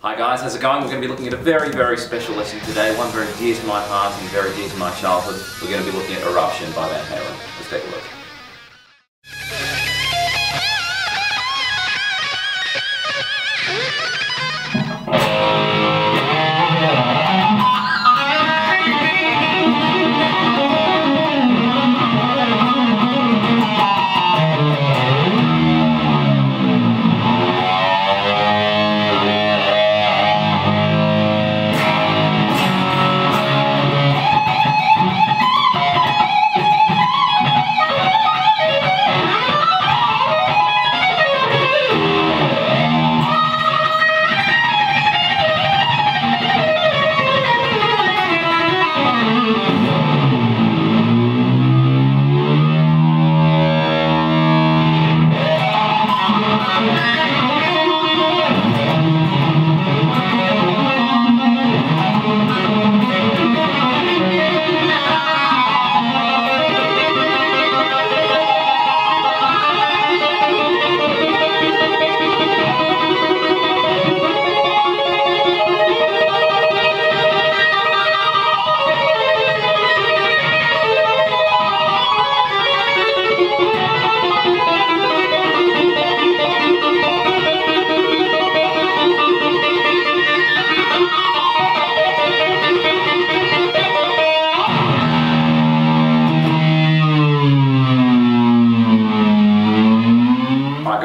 Hi guys, how's it going? We're going to be looking at a very, very special lesson today, one very dear to my heart and very dear to my childhood. We're going to be looking at Eruption by Van Halen. Let's take a look.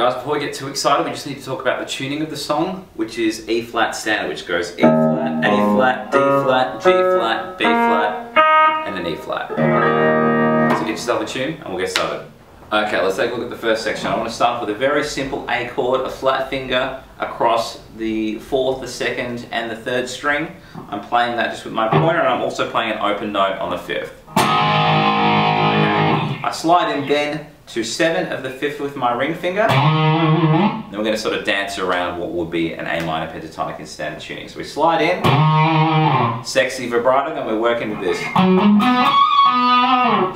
Before we get too excited, we just need to talk about the tuning of the song, which is E flat standard, which goes E flat, A flat, D flat, G flat, B flat, and then E flat. So get yourself a tune and we'll get started. Okay, let's take a look at the first section. I want to start with a very simple A chord, a flat finger across the 4th, the 2nd, and the 3rd string. I'm playing that just with my pointer, and I'm also playing an open note on the 5th. Okay. I slide in then to 7 of the 5th with my ring finger. Then we're going to sort of dance around what would be an A minor pentatonic in standard tuning. So we slide in, sexy vibrato, then we're working with this.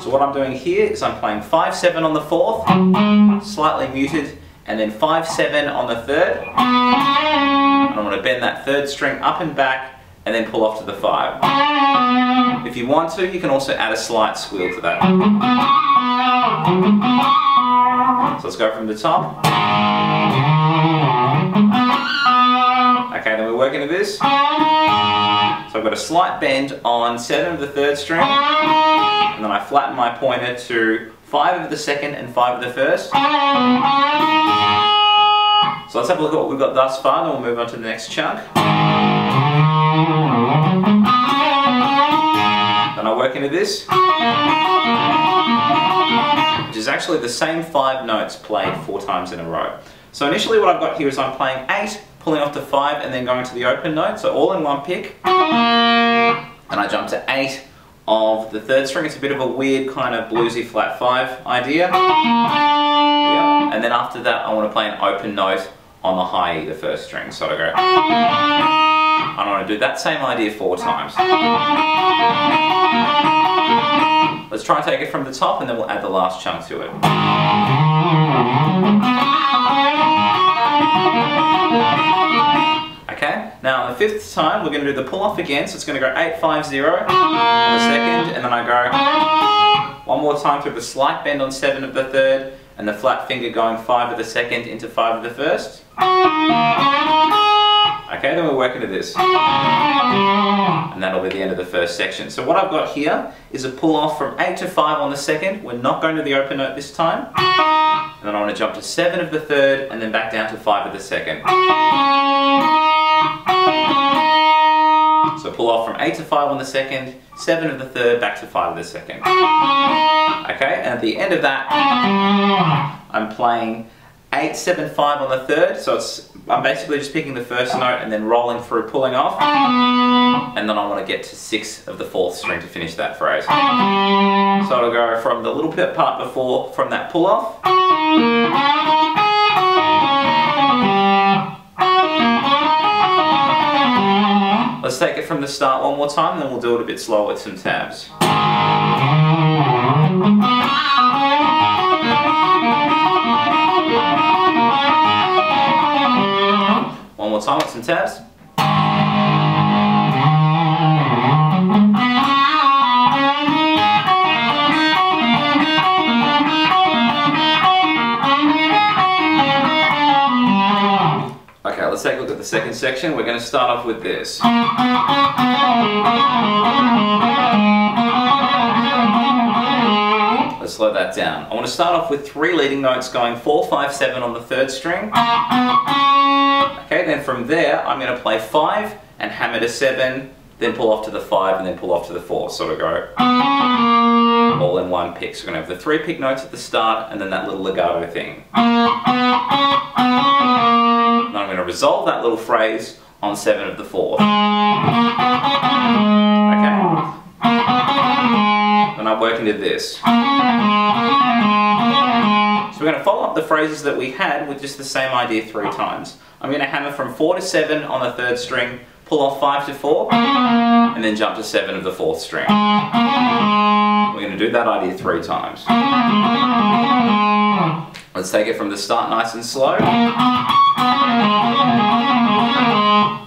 So what I'm doing here is I'm playing 5-7 on the 4th, slightly muted, and then 5-7 on the 3rd. And I'm going to bend that 3rd string up and back, and then pull off to the 5. If you want to, you can also add a slight squeal to that. So let's go from the top. Okay, then we're working to this. So I've got a slight bend on 7 of the 3rd string, and then I flatten my pointer to 5 of the 2nd and 5 of the 1st. So let's have a look at what we've got thus far, then we'll move on to the next chunk. Then I work into this, which is actually the same 5 notes played 4 times in a row. So initially what I've got here is I'm playing 8, pulling off to 5, and then going to the open note, so all in one pick. And I jump to 8 of the 3rd string. It's a bit of a weird kind of bluesy flat 5 idea. Yeah. And then after that I want to play an open note on the high E, the 1st string. So I go, I want to do that same idea 4 times. Let's try and take it from the top, and then we'll add the last chunk to it. Okay, now on the 5th time we're going to do the pull off again, so it's going to go 8-5-0 on the 2nd, and then I go one more time through the slight bend on 7 of the 3rd, and the flat finger going 5 of the 2nd into 5 of the 1st. Okay, then we're working to this. And that'll be the end of the first section. So what I've got here is a pull off from 8 to 5 on the 2nd. We're not going to the open note this time. And then I want to jump to 7 of the 3rd and then back down to 5 of the 2nd. So pull off from 8 to 5 on the 2nd, 7 of the 3rd, back to 5 of the 2nd. Okay, and at the end of that, I'm playing 8-7-5 on the 3rd, so I'm basically just picking the 1st note and then rolling through, pulling off, and then I want to get to 6 of the 4th string to finish that phrase. So it'll go from the little bit part before, from that pull off, let's take it from the start one more time, and then we'll do it a bit slower with some tabs. One more time with some tabs. let's take a look at the second section. We're going to start off with this. Let's slow that down. I want to start off with 3 leading notes going 4, 5, 7 on the 3rd string. Okay, then from there I'm going to play 5 and hammer to 7, then pull off to the 5 and then pull off to the 4. Sort of go all in one pick. So we're going to have the 3 pick notes at the start and then that little legato thing. Then I'm going to resolve that little phrase on 7 of the 4th. Okay? Then I work into this. So we're going to follow up the phrases that we had with just the same idea 3 times. I'm going to hammer from 4 to 7 on the 3rd string, pull off 5 to 4, and then jump to 7 of the 4th string. We're going to do that idea 3 times. Let's take it from the start nice and slow.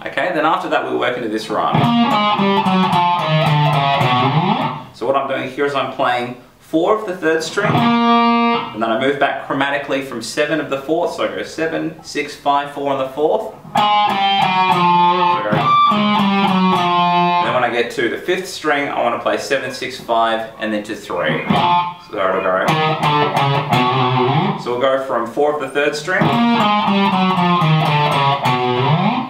Okay, then after that we'll work into this run. So what I'm doing here is I'm playing 4 of the 3rd string, and then I move back chromatically from 7 of the 4th, so I go 7, 6, 5, 4 on the 4th. Then when I get to the 5th string, I want to play 7, 6, 5, and then to 3. So it'll go. So we'll go from 4 of the 3rd string.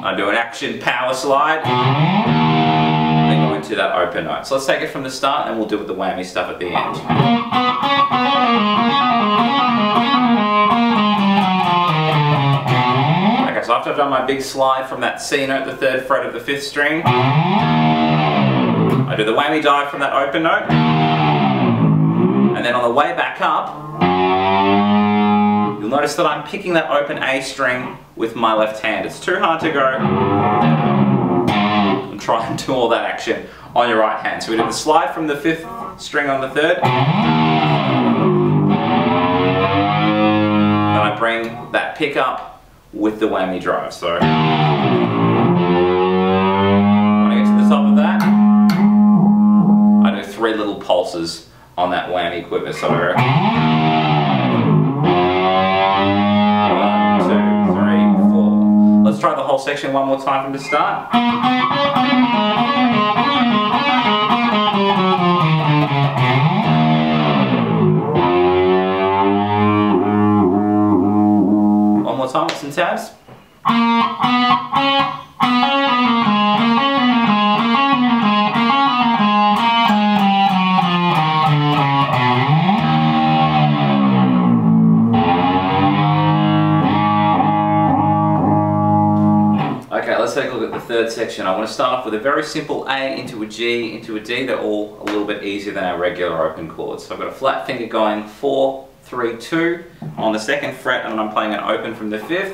I do an action power slide. Then go into that open note. So let's take it from the start and we'll do with the whammy stuff at the end. Okay, so after I've done my big slide from that C note, the 3rd fret of the 5th string, I do the whammy dive from that open note, and then on the way back up, you'll notice that I'm picking that open A string with my left hand. It's too hard to go and try and do all that action on your right hand. So we do the slide from the 5th string on the 3rd, then I bring that pick up with the whammy drive. So when I get to the top of that, I do 3 little pulses on that whammy quiver. So 1, 2, 3, 4. Let's try the whole section one more time from the start. One more time with some tabs. Okay, let's take a look at the 3rd section. I want to start off with a very simple A into a G into a D. They're all a little bit easier than our regular open chords. So I've got a flat finger going 4, 3, 2 on the 2nd fret, and I'm playing an open from the 5th.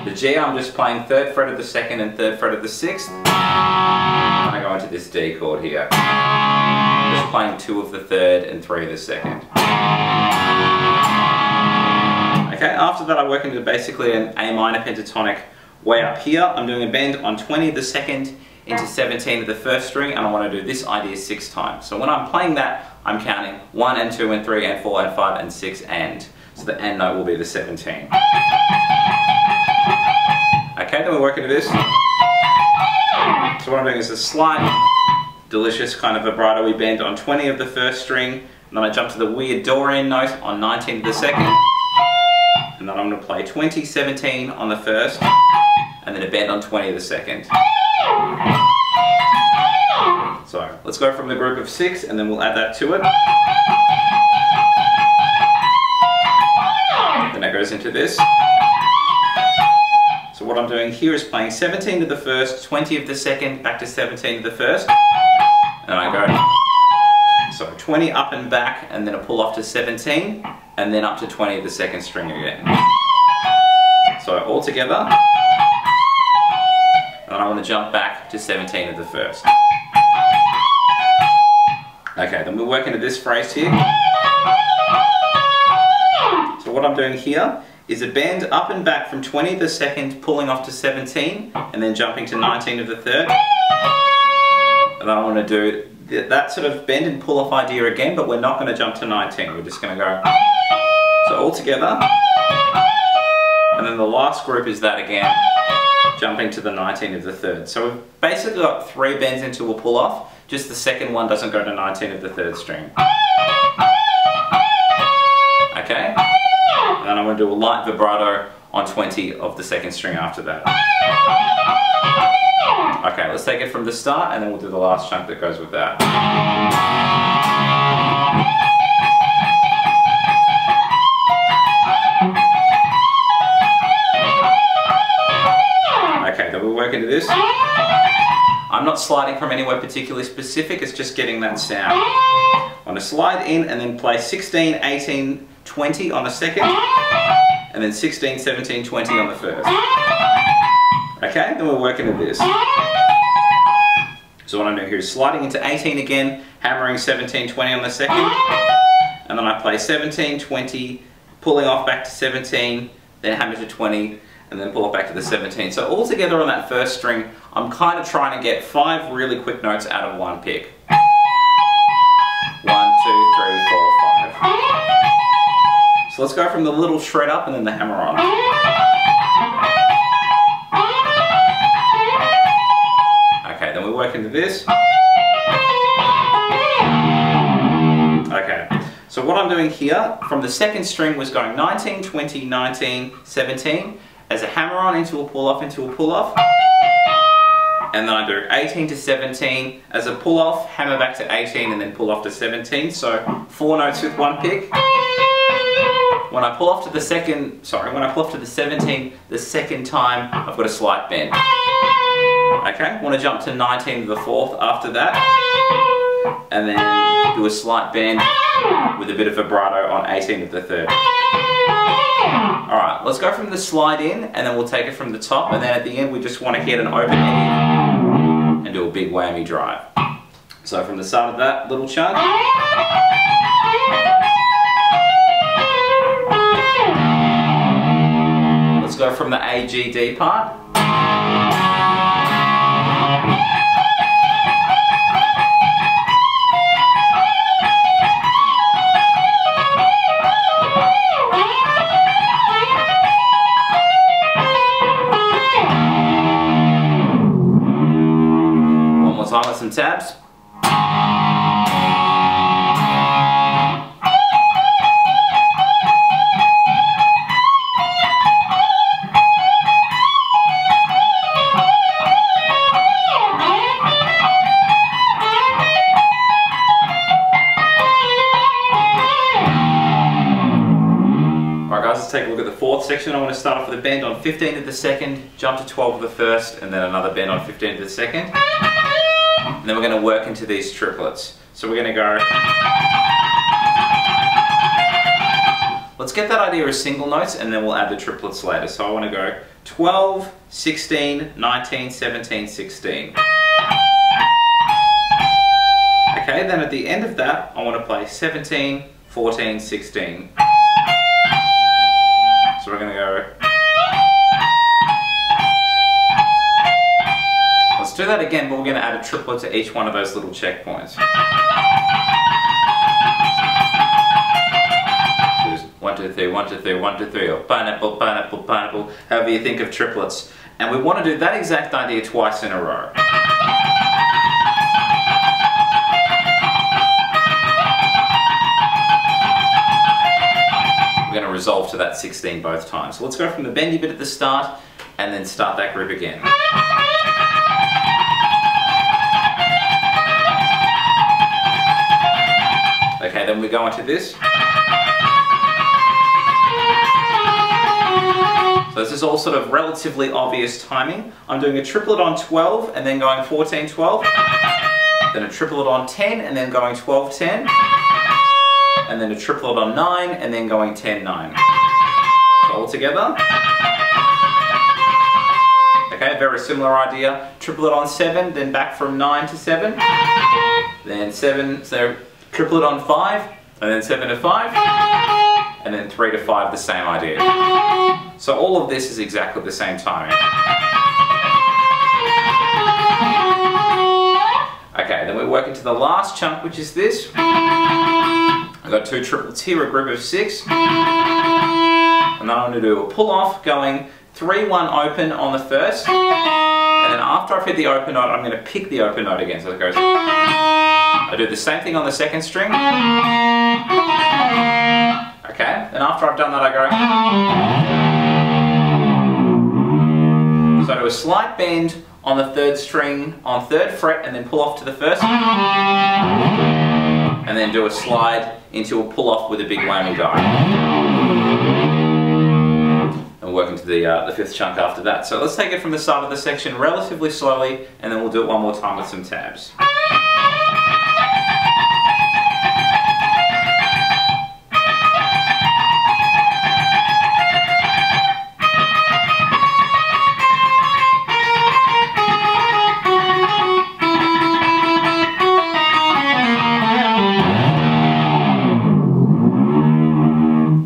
The G, I'm just playing 3rd fret of the 2nd and 3rd fret of the 6th. And I go into this D chord here. Just playing 2 of the 3rd and 3 of the 2nd. Okay, after that I work into basically an A minor pentatonic way up here. I'm doing a bend on 20 of the 2nd into 17 of the 1st string, and I want to do this idea 6 times. So when I'm playing that, I'm counting 1 and 2 and 3 and 4 and 5 and 6 and. So the end note will be the 17. Okay, then we work into this. So what I'm doing is a slight, delicious kind of vibrato-y bend on 20 of the 1st string, and then I jump to the weird Dorian note on 19 of the 2nd, and then I'm going to play 20, 17 on the 1st, and then a bend on 20 of the 2nd. So let's go from the group of 6 and then we'll add that to it. Then that goes into this. So what I'm doing here is playing 17 of the 1st, 20 of the 2nd, back to 17 of the 1st. And I go, so 20 up and back, and then a pull off to 17, and then up to 20 of the 2nd string again. So all together. And I want to jump back to 17 of the 1st. Okay, then we'll work into this phrase here. So what I'm doing here is a bend up and back from 20 of the 2nd, pulling off to 17, and then jumping to 19 of the 3rd. And then I want to do that sort of bend and pull off idea again, but we're not going to jump to 19. We're just going to go, so all together. And then the last group is that again, jumping to the 19 of the third. So we've basically got 3 bends into a pull off, just the second one doesn't go to 19 of the third string. Okay? And then I'm going to do a light vibrato on 20 of the second string after that. Okay, let's take it from the start and then we'll do the last chunk that goes with that. Okay, then we'll work into this. I'm not sliding from anywhere particularly specific, it's just getting that sound. I'm going to slide in and then play 16, 18, 20 on the second, and then 16, 17, 20 on the first. Okay, then we'll work into this. So what I'm doing here is sliding into 18 again, hammering 17, 20 on the second, and then I play 17, 20, pulling off back to 17, then hammer to 20, and then pull it back to the 17. So all together on that first string, I'm kind of trying to get 5 really quick notes out of one pick. 1, 2, 3, 4, 5. So let's go from the little shred up and then the hammer on. Okay, then we work into this. Okay, so what I'm doing here, from the second string was going 19, 20, 19, 17, as a hammer on into a pull off, into a pull off. And then I do 18 to 17 as a pull off, hammer back to 18 and then pull off to 17. So 4 notes with one pick. When I pull off to the second, when I pull off to the 17 the second time, I've got a slight bend. Okay, want to jump to 19 to the fourth after that. And then do a slight bend with a bit of vibrato on 18 of the third. Alright, let's go from the slide in and then we'll take it from the top, and then at the end we just want to hit an open E and do a big whammy drive. So from the start of that little chunk, let's go from the A, G, D part. Time with some tabs. Alright guys, let's take a look at the fourth section. I want to start off with a bend on 15 of the second, jump to 12 of the first, and then another bend on 15 of the second. And then we're going to work into these triplets. So we're going to go... Let's get that idea as single notes and then we'll add the triplets later. So I want to go 12, 16, 19, 17, 16. Okay, then at the end of that, I want to play 17, 14, 16. So we're going to go... Let's do that again, but we're going to add a triplet to each one of those little checkpoints. 1, 2, 3, 1, 2, 3, 1, 2, 3, or pineapple, pineapple, pineapple, however you think of triplets. And we want to do that exact idea twice in a row. We're going to resolve to that 16 both times. So let's go from the bendy bit at the start and then start that group again. Okay, then we go into this. So this is all sort of relatively obvious timing. I'm doing a triplet on 12 and then going 14, 12. Then a triplet on 10 and then going 12, 10. And then a triplet on 9 and then going 10, 9. So all together. Okay, very similar idea. Triplet on 7, then back from 9 to 7. Then 7, so triplet on 5, and then 7 to 5, and then 3 to 5, the same idea. So all of this is exactly the same timing. Okay, then we work into the last chunk, which is this. I've got 2 triplets here, a group of 6. And then then I'm going to do a pull off going 3-1 open on the first, and then after I've hit the open note, I'm going to pick the open note again. So it goes, I do the same thing on the second string. Okay, and after I've done that, I go. So I do a slight bend on the third string on 3rd fret, and then pull off to the first, and then do a slide into a pull off with a big whammy die. And work into the 5th chunk after that. So let's take it from the start of the section relatively slowly, and then we'll do it one more time with some tabs.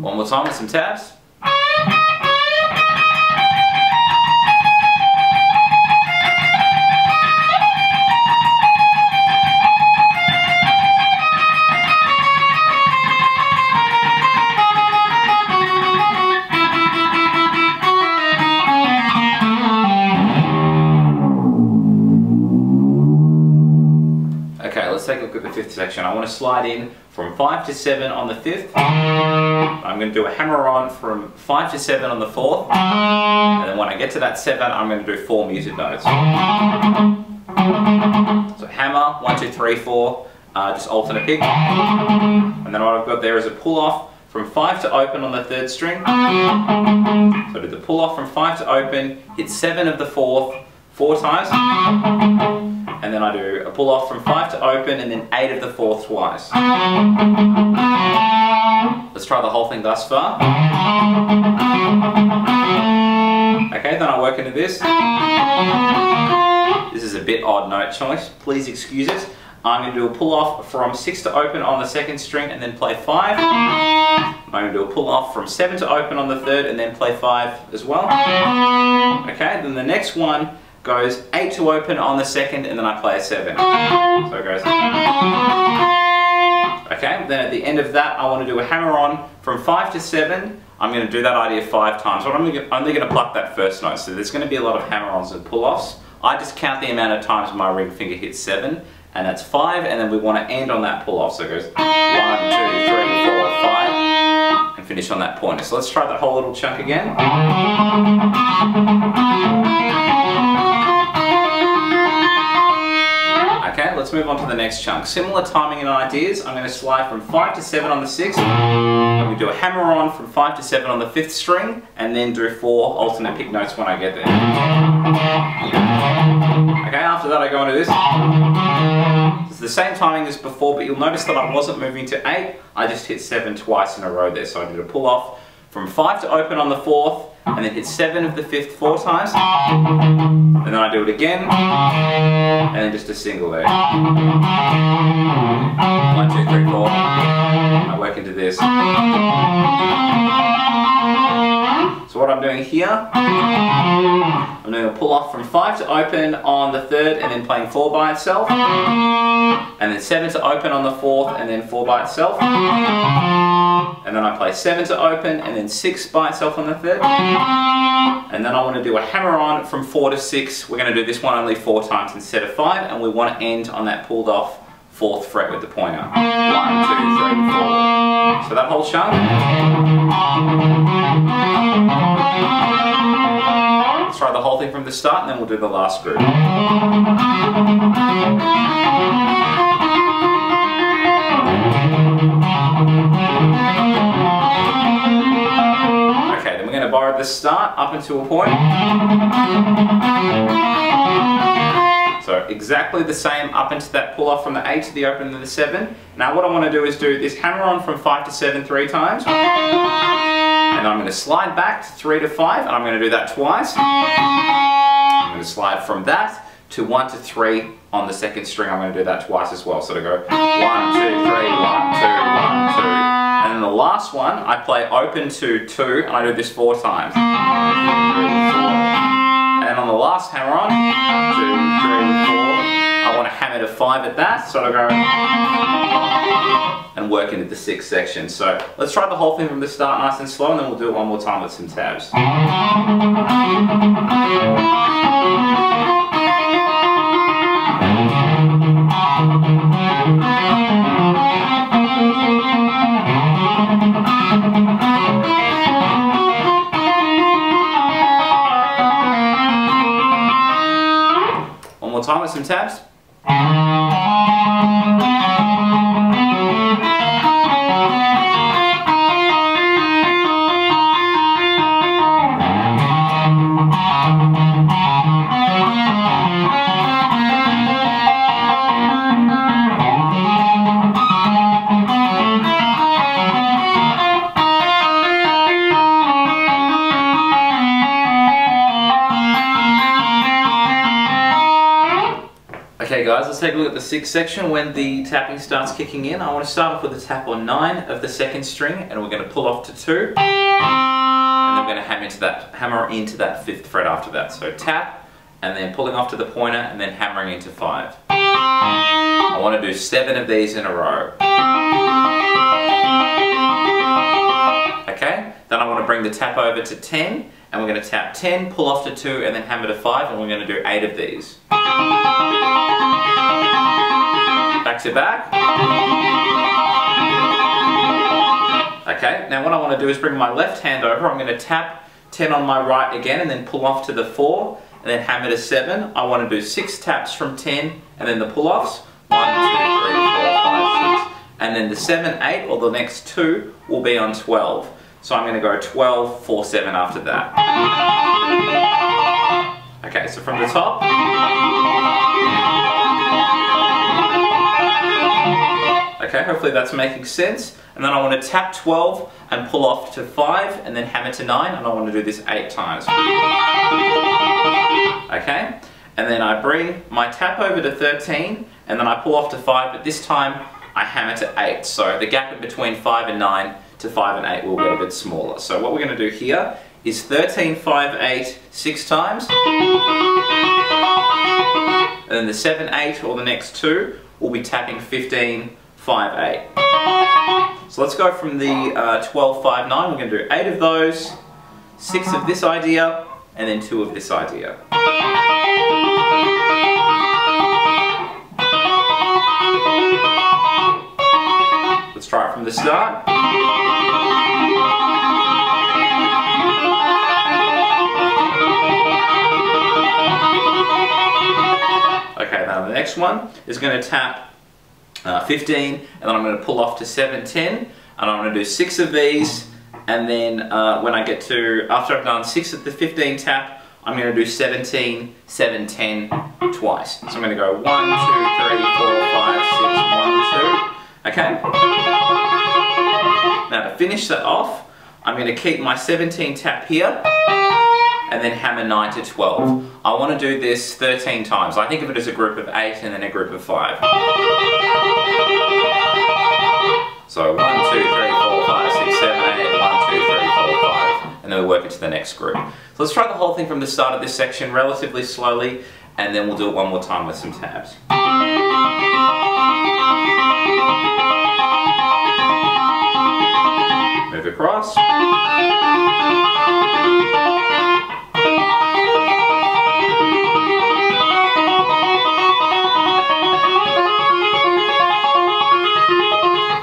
One more time with some tabs. Let's take a look at the 5th section. I want to slide in from 5 to 7 on the 5th. I'm going to do a hammer on from 5 to 7 on the 4th. And then when I get to that 7, I'm going to do 4 muted notes. So hammer, 1, 2, 3, 4, just alternate pick. And then what I've got there is a pull off from 5 to open on the 3rd string. So I do the pull off from 5 to open, hit 7 of the 4th 4 times. And then I do a pull off from 5 to open and then 8 of the 4th twice. Let's try the whole thing thus far. Okay, then I work into this. This is a bit odd note choice, please excuse it. I'm going to do a pull off from 6 to open on the 2nd string and then play 5. I'm going to do a pull off from 7 to open on the 3rd and then play 5 as well. Okay, then the next one goes 8 to open on the 2nd and then I play a 7. So it goes. Okay, then at the end of that I want to do a hammer on from 5 to 7. I'm going to do that idea 5 times, but I'm only going to pluck that first note, so there's going to be a lot of hammer-ons and pull-offs. I just count the amount of times my ring finger hits 7, and that's 5, and then we want to end on that pull-off, so it goes 1, 2, 3, 4, 5, and finish on that pointer. So let's try that whole little chunk again. Okay, let's move on to the next chunk. Similar timing and ideas. I'm going to slide from 5 to 7 on the 6th. I'm going to do a hammer on from 5 to 7 on the 5th string, and then do 4 alternate pick notes when I get there. Okay, after that I go into this. It's the same timing as before, but you'll notice that I wasn't moving to 8. I just hit 7 twice in a row there. So I did a pull off from 5 to open on the 4th, and then hit 7 of the 5th 4 times, and then I do it again, and then just a single there. 1, 2, 3, 4. I work into this. So what I'm doing here, I'm doing a pull off from 5 to open on the 3rd, and then playing 4 by itself, and then 7 to open on the 4th, and then 4 by itself. And then I play 7 to open, and then 6 by itself on the 3rd. And then I want to do a hammer on from 4 to 6. We're going to do this one only 4 times instead of 5, and we want to end on that pulled off 4th fret with the pointer. 1, 2, 3, 4. So that whole chunk. Let's try the whole thing from the start, and then we'll do the last group. Okay, then we're going to borrow the start up until a point. So exactly the same up into that pull off from the 8 to the open to the 7. Now what I want to do is do this hammer on from 5 to 7 3 times. And I'm going to slide back to 3 to 5, and I'm going to do that twice. I'm going to slide from that to 1 to 3 on the 2nd string. I'm going to do that twice as well. So to go 1, 2, 3, 1, 2, 1, 2. And then the last one, I play open to 2, and I do this 4 times. 1, 2, 3, 4. And then on the last hammer on, 2, 3, 4, I want to hammer to 5 at that, so I'll go and work into the 6th section. So let's try the whole thing from the start nice and slow, and then we'll do it one more time with some tabs. One more time with some tabs. Okay guys, let's take a look at the 6th section when the tapping starts kicking in. I want to start off with a tap on 9 of the 2nd string, and we're going to pull off to 2, and then we're going to hammer into that 5th fret after that. So tap, and then pulling off to the pointer, and then hammering into 5. I want to do 7 of these in a row. Okay, then I want to bring the tap over to 10, and we're going to tap 10, pull off to 2, and then hammer to 5, and we're going to do 8 of these. Back to back. Okay, now what I want to do is bring my left hand over. I'm going to tap 10 on my right again, and then pull off to the 4, and then hammer to 7. I want to do 6 taps from 10, and then the pull-offs. 1, 2, 3, 4, 5, 6. And then the 7, 8, or the next 2, will be on 12. So I'm going to go 12, 4, 7 after that. Okay, so from the top. Okay, hopefully that's making sense. And then I want to tap 12 and pull off to 5, and then hammer to 9, and I want to do this 8 times. Okay, and then I bring my tap over to 13, and then I pull off to 5, but this time I hammer to 8. So the gap in between 5 and 9 to 5 and 8 will get a bit smaller. So what we're going to do here is 13, 5, 8, 6 times. And then the 7, 8, or the next 2, will be tapping 15, 5, 8. So let's go from the 12, 5, 9. We're going to do 8 of those, 6 of this idea, and then 2 of this idea. Let's try it from the start. Okay, now the next one is going to tap 15, and then I'm going to pull off to 7, 10, and I'm going to do 6 of these, and then when I get to, after I've done 6 of the 15 tap, I'm going to do 17, 7, 10 twice. So I'm going to go 1, 2, 3, 4, 5, 6, 1, 2. Okay? Now to finish that off, I'm going to keep my 17 tap here, and then hammer 9 to 12. I want to do this 13 times. I think of it as a group of 8 and then a group of 5. So 1, 2, 3, 4, 5, 6, 7, 8, 1, 2, 3, 4, 5, and then we work into the next group. So let's try the whole thing from the start of this section relatively slowly, and then we'll do it one more time with some tabs. Move across.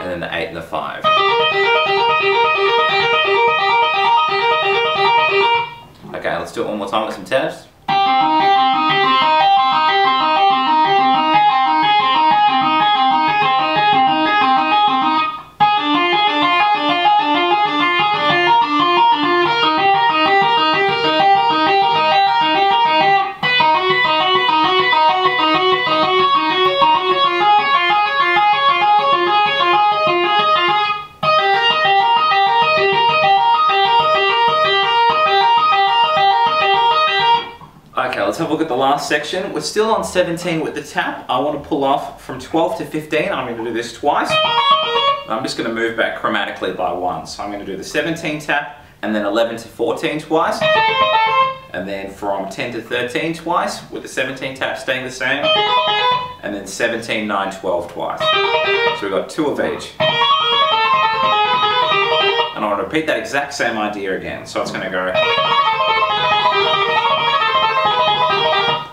And then the 8 and the 5. Okay, let's do it one more time with some tabs. Let's have a look at the last section. We're still on 17 with the tap. I want to pull off from 12 to 15. I'm going to do this twice. I'm just going to move back chromatically by 1. So I'm going to do the 17 tap, and then 11 to 14 twice. And then from 10 to 13 twice, with the 17 tap staying the same. And then 17, 9, 12 twice. So we've got 2 of each. And I want to repeat that exact same idea again. So it's going to go.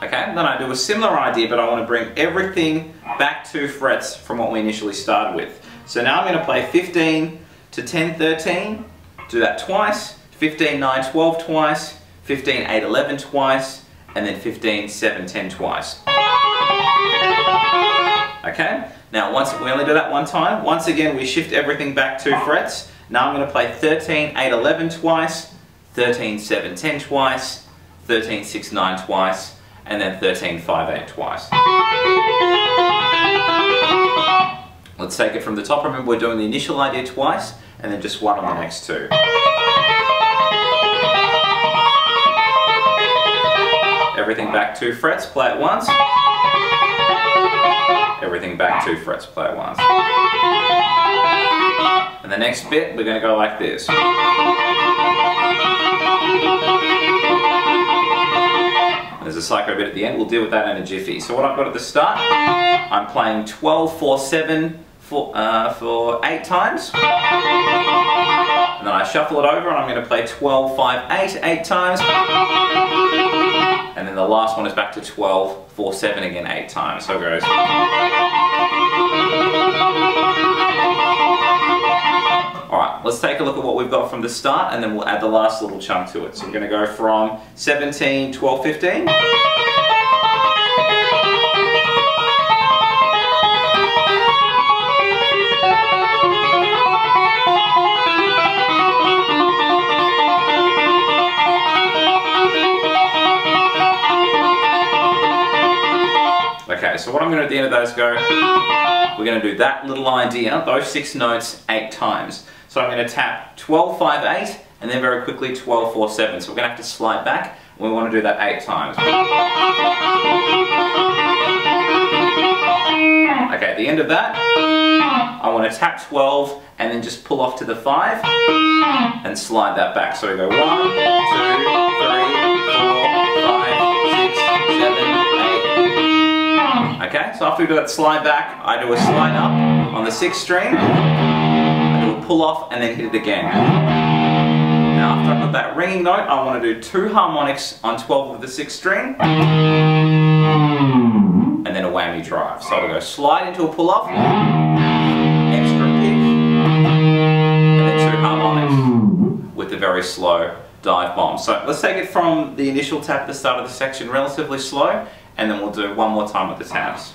Okay, then I do a similar idea, but I want to bring everything back 2 frets from what we initially started with. So now I'm going to play 15 to 10, 13. Do that twice. 15, 9, 12 twice. 15, 8, 11 twice. And then 15, 7, 10 twice. Okay, now once we only do that one time. Once again, we shift everything back 2 frets. Now I'm going to play 13, 8, 11 twice, 13, 7, 10 twice, 13, 6, 9 twice, and then 13, 5, 8 twice. Let's take it from the top. Remember, we're doing the initial idea twice, and then just 1 on the next 2. Everything back 2 frets, play it once. Everything back 2 frets, play it once. And the next bit, we're going to go like this. There's a psycho bit at the end, we'll deal with that in a jiffy. So what I've got at the start, I'm playing 12, 4, 7 for 8 times. And then I shuffle it over and I'm going to play 12, 5, 8, 8 times. And then the last one is back to 12, 4, 7 again 8 times. So it goes. Alright, let's take a look at what we've got from the start and then we'll add the last little chunk to it. So we're going to go from 17, 12, 15. Okay, so what I'm going to do at the end of those go, we're going to do that little idea, those 6 notes 8 times. So I'm going to tap 12, 5, 8, and then very quickly 12, 4, 7. So we're going to have to slide back, and we want to do that 8 times. Okay, at the end of that, I want to tap 12, and then just pull off to the 5, and slide that back. So we go 1, 2, 3, 4, 5, 6, 7, 8. Okay, so after we do that slide back, I do a slide up on the 6th string, I do a pull off and then hit it again. Now after I've got that ringing note, I want to do 2 harmonics on 12 of the 6th string, and then a whammy drive. So I'll go slide into a pull off, extra pick, and then 2 harmonics with the very slow dive bomb. So let's take it from the initial tap at the start of the section, relatively slow, and then we'll do one more time with the taps.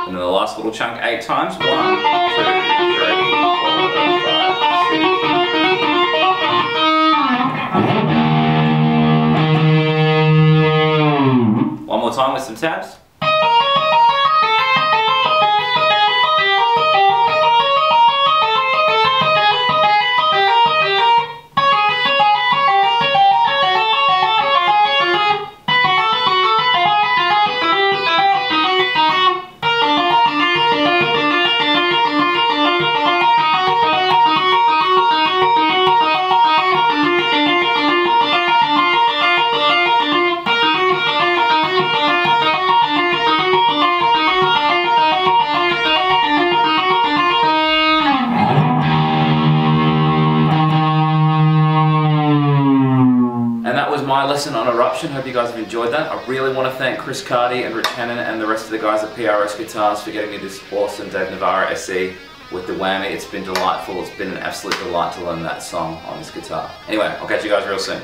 And then the last little chunk 8 times. 1, 2, 3, 4, 5, 6. One more time with some taps. My lesson on Eruption. Hope you guys have enjoyed that. I really want to thank Chris Cardy and Rich Hannon and the rest of the guys at PRS Guitars for getting me this awesome Dave Navarro SE with the whammy. It's been delightful. It's been an absolute delight to learn that song on this guitar. Anyway, I'll catch you guys real soon.